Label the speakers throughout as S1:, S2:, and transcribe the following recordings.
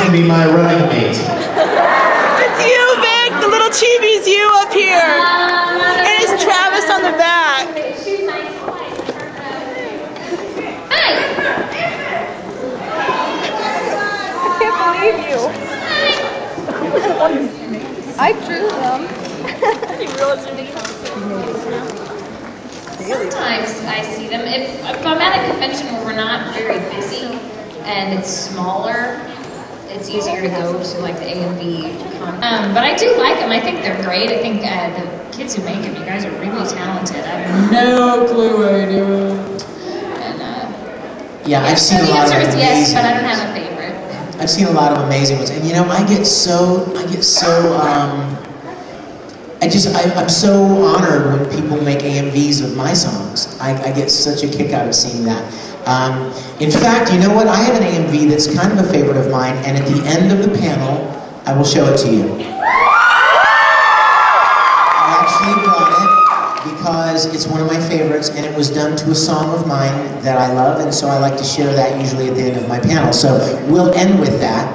S1: to be my running mate.
S2: It's you, Vic! The little chibi's you up here! And it's Travis on the back!
S3: Hi!
S4: I can't believe you. I drew them.
S3: Sometimes I see them. If I'm at a convention where we're not very busy and it's smaller, it's easier to go to like the AMV con. But I do like them. I think they're great. I think the kids who make them, you guys are really talented. I have no clue what you're doing. And
S1: yeah, I've seen a lot of amazing.
S3: Yes, but I don't have a favorite.
S1: I've seen a lot of amazing ones, and you know, I'm so honored when people make AMVs of my songs. I get such a kick out of seeing that. In fact, you know what? I have an AMV that's kind of a favorite of mine, and at the end of the panel, I will show it to you. I actually brought it because it's one of my favorites, and it was done to a song of mine that I love, and so I like to share that usually at the end of my panel. So we'll end with that.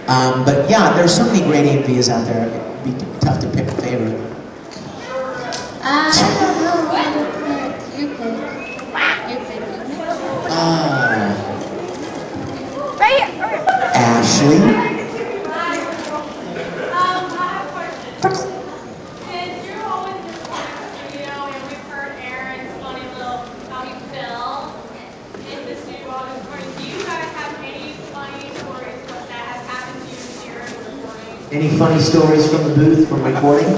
S1: But yeah, there's so many great AMVs out there. It'd be tough to pick a favorite.
S3: I don't know. You pick.
S4: Right here.
S1: Ashley. Any funny stories from the booth from recording?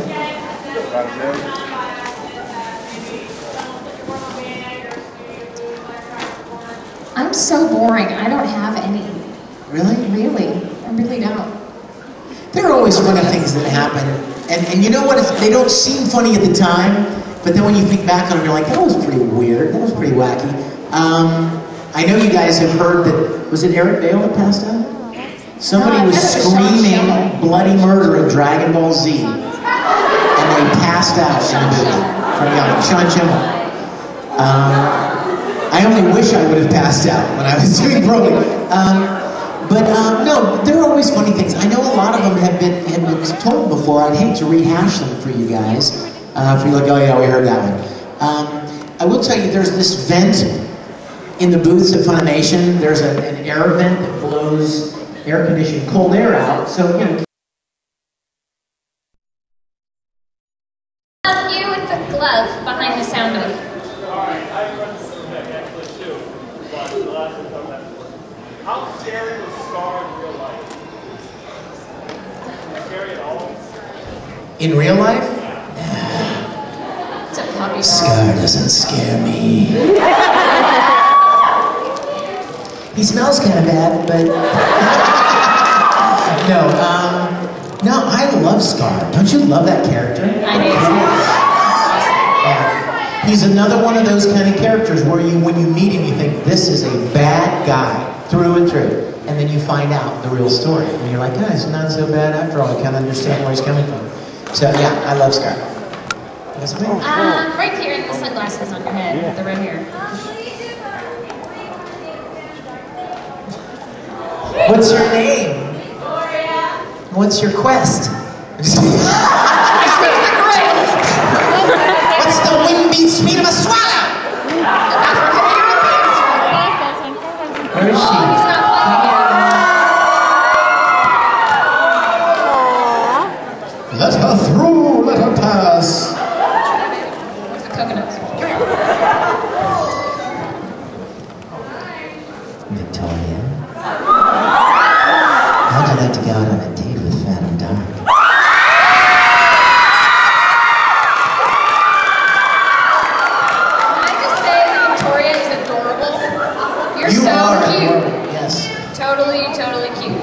S3: I'm so boring. I don't have any.
S1: Really?
S3: Really. I really don't.
S1: There are always funny things that happen. And you know what? They don't seem funny at the time, but then when you think back on them, you're like, that was pretty weird. That was pretty wacky. I know you guys have heard that, was it Eric Bale that passed out? Somebody was screaming bloody murder of Dragon Ball Z, and they passed out in the movie from Sean Chimmel. I only wish I would have passed out when I was doing Broly. No, there are always funny things. I know a lot of them have been told before. I'd hate to rehash them for you guys. For you like, oh yeah, we heard that one. I will tell you, there's this vent in the booths at Funimation. There's an air vent that blows air-conditioned cold air out. So, you know.
S3: You with the glove behind the sound booth.
S5: Alright, I run this actually too. But the last one comes after. How scary was Scar in real life? Scary at all?
S1: In real life?
S3: It's a puppy.
S1: Scar doesn't scare me. He smells kind of bad, but no, I love Scar. Don't you love that character?
S3: I do.
S1: He's another one of those kind of characters where when you meet him, you think, this is a bad guy, through and through. And then you find out the real story. And you're like, oh, he's not so bad after all. I kind of understand where he's coming from. So yeah, I love Scar.
S3: Right here in the sunglasses on your head, the red hair.
S1: What's your name? Gloria. What's your quest? What's the wind beat speed of a swallow? Where is she? Let her through, let her pass.
S3: Where's the coconuts?
S1: Victoria. How'd you like to go out on a date with Phantom Dark?
S3: Can I just say that Victoria is adorable? You're
S1: You
S3: so
S1: are
S3: cute.
S1: adorable, yes.
S3: Totally, totally cute.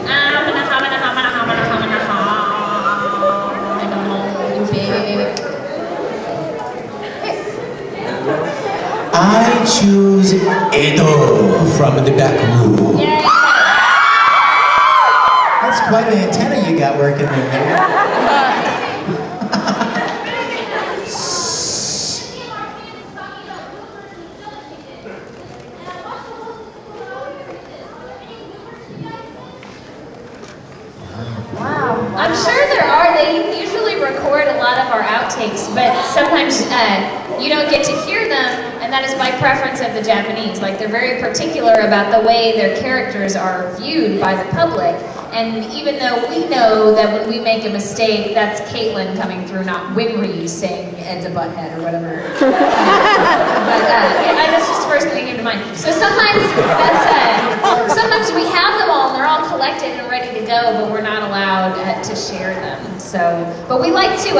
S1: I choose Edo from the back room.
S3: Yay.
S1: That's quite an antenna you got working there.
S3: outtakes, but sometimes you don't get to hear them, and that is by preference of the Japanese. Like, they're very particular about the way their characters are viewed by the public. And even though we know that when we make a mistake, that's Caitlin coming through, not Winry saying Ed's a butthead or whatever. But yeah, that's just the first thing that came to mind. So sometimes sometimes we have them all and they're all collected and ready to go, but we're not allowed to share them. So, but we like to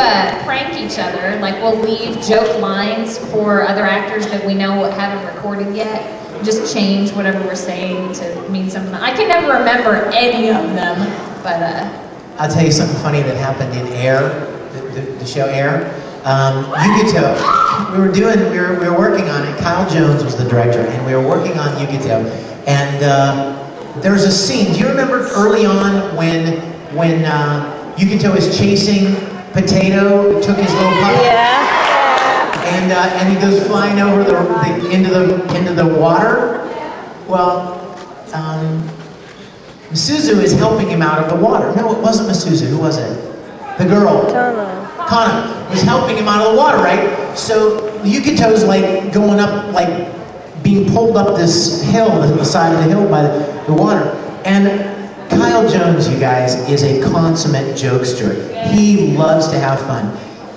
S3: prank each other. Like, we'll leave joke lines for other actors that we know haven't recorded yet. Just change whatever we're saying to mean something. I can never remember any of them, but
S1: I'll tell you something funny that happened in Air, the show Air. Yukito, we were working on it. Kyle Jones was the director, and we were working on Yukito. And there was a scene. Do you remember early on when Yukito is chasing Potato, took his little puppy?
S2: Yeah.
S1: And he goes flying over into the water. Well, Misuzu is helping him out of the water. No, it wasn't Misuzu. Who was it? The girl. Kana was helping him out of the water, right? So Yukito's like going up, like being pulled up this hill, the side of the hill by the water. And Kyle Jones, you guys, is a consummate jokester. He loves to have fun.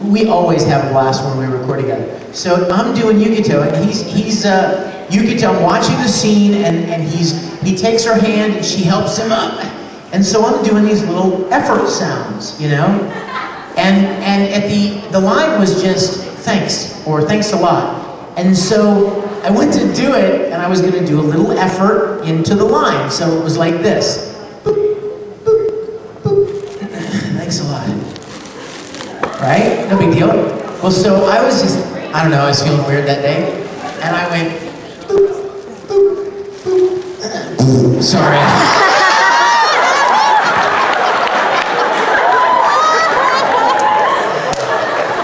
S1: We always have a blast when we record together. So I'm doing Yukito, and he's Yukito. I'm watching the scene, and he takes her hand, and she helps him up. And so I'm doing these little effort sounds, you know. And at the line was just thanks or thanks a lot. And so I went to do it, and I was going to do a little effort into the line. So it was like this. Boop, boop, boop. Thanks a lot. Right? No big deal. Well, so I was just, I don't know, I was feeling weird that day. And I went, boop, boop, boop. Sorry.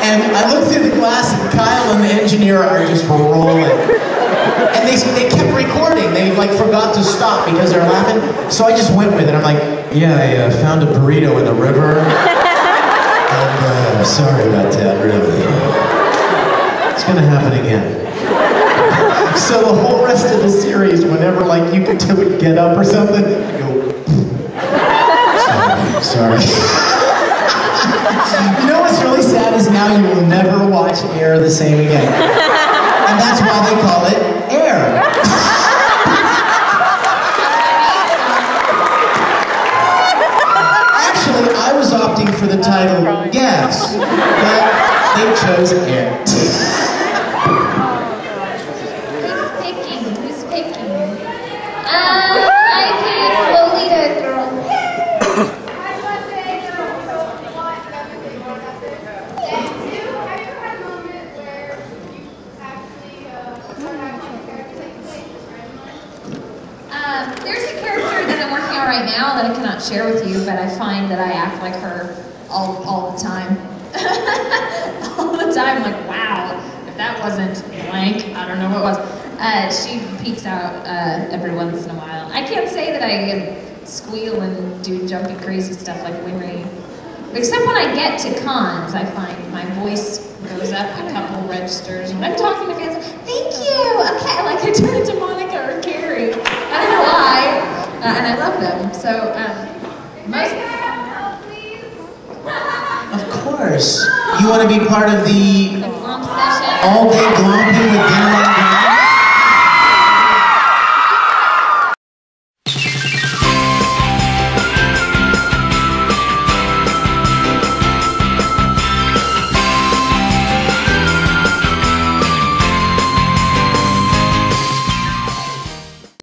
S1: And I looked through the glass and Kyle and the engineer are just rolling. And they kept recording. They like forgot to stop because they're laughing. So I just went with it. I'm like, yeah, I found a burrito in the river. Sorry about that, really. It's gonna happen again. So the whole rest of the series, whenever like Yukito would get up or something, I go, sorry. You know what's really sad is now you will never watch Air the same again. And that's why they call it Air. Actually, I was opting for the title Yes, but they chose Air.
S3: Who's picking? I pick Lolita Girl. There's a character that I'm working on right now that I cannot share with you, but I find that I act like her all the time. All the time, like, wow, if that wasn't blank, I don't know what was. She peeks out every once in a while. I can't say that I squeal and do jumpy crazy stuff like Winry. Except when I get to cons, I find my voice goes up a couple registers. When I'm talking to fans, thank you, okay, like I turn into Monica or Carrie. I don't know why, and I love them. So,
S1: Of course. You want to be part of the
S3: glomp session.
S1: all-day glomping with dinner and